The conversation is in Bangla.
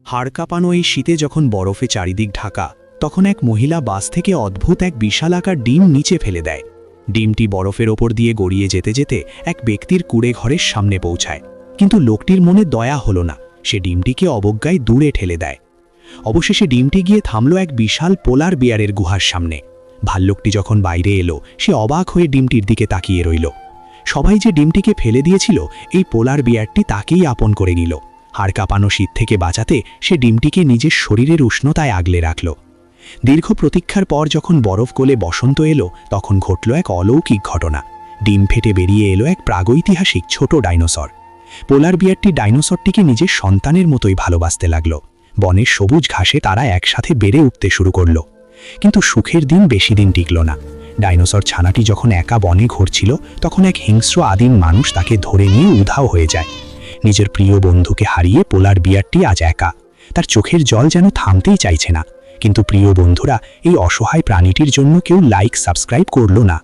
হাড় কাঁপানো এই শীতে যখন বরফে চারিদিক ঢাকা, তখন এক মহিলা বাস থেকে অদ্ভুত এক বিশালাকার ডিম নিচে ফেলে দেয়। ডিমটি বরফের ওপর দিয়ে গড়িয়ে যেতে যেতে এক ব্যক্তির কুঁড়ে ঘরের সামনে পৌঁছায়। কিন্তু লোকটির মনে দয়া হলো না, সে ডিমটিকে অবজ্ঞায় দূরে ঠেলে দেয়। অবশেষে ডিমটি গিয়ে থামল এক বিশাল পোলার বিয়ারের গুহার সামনে। ভাল্লুকটি যখন বাইরে এলো, সে অবাক হয়ে ডিমটির দিকে তাকিয়ে রইল। সবাই যে ডিমটিকে ফেলে দিয়েছিল, এই পোলার বিয়ারটি তাকেই আপন করে নিল। হাড় কাঁপানো শীত থেকে বাঁচাতে সে ডিমটিকে নিজের শরীরের উষ্ণতায় আগলে রাখল। দীর্ঘ প্রতীক্ষার পর যখন বরফ গলে বসন্ত এলো, তখন ঘটল এক অলৌকিক ঘটনা। ডিম ফেটে বেরিয়ে এলো এক প্রাগৈতিহাসিক ছোট ডাইনোসর। পোলার বিয়ারটি ডাইনোসরটিকে নিজের সন্তানের মতোই ভালোবাসতে লাগল। বনের সবুজ ঘাসে তারা একসাথে বেড়ে উঠতে শুরু করল। কিন্তু সুখের দিন বেশি দিন টিকল না। ডাইনোসর ছানাটি যখন একা বনে ঘুরছিল, তখন এক হিংস্র আদিম মানুষ তাকে ধরে নিয়ে উধাও হয়ে যায়। নিজের প্রিয় বন্ধুকে হারিয়ে পোলার বিয়ারটি আজ একা। তার চোখের জল যেন থামতেই চাইছে না। কিন্তু প্রিয় বন্ধুরা, এই অসহায় প্রাণীটির জন্য কেউ লাইক সাবস্ক্রাইব করল না।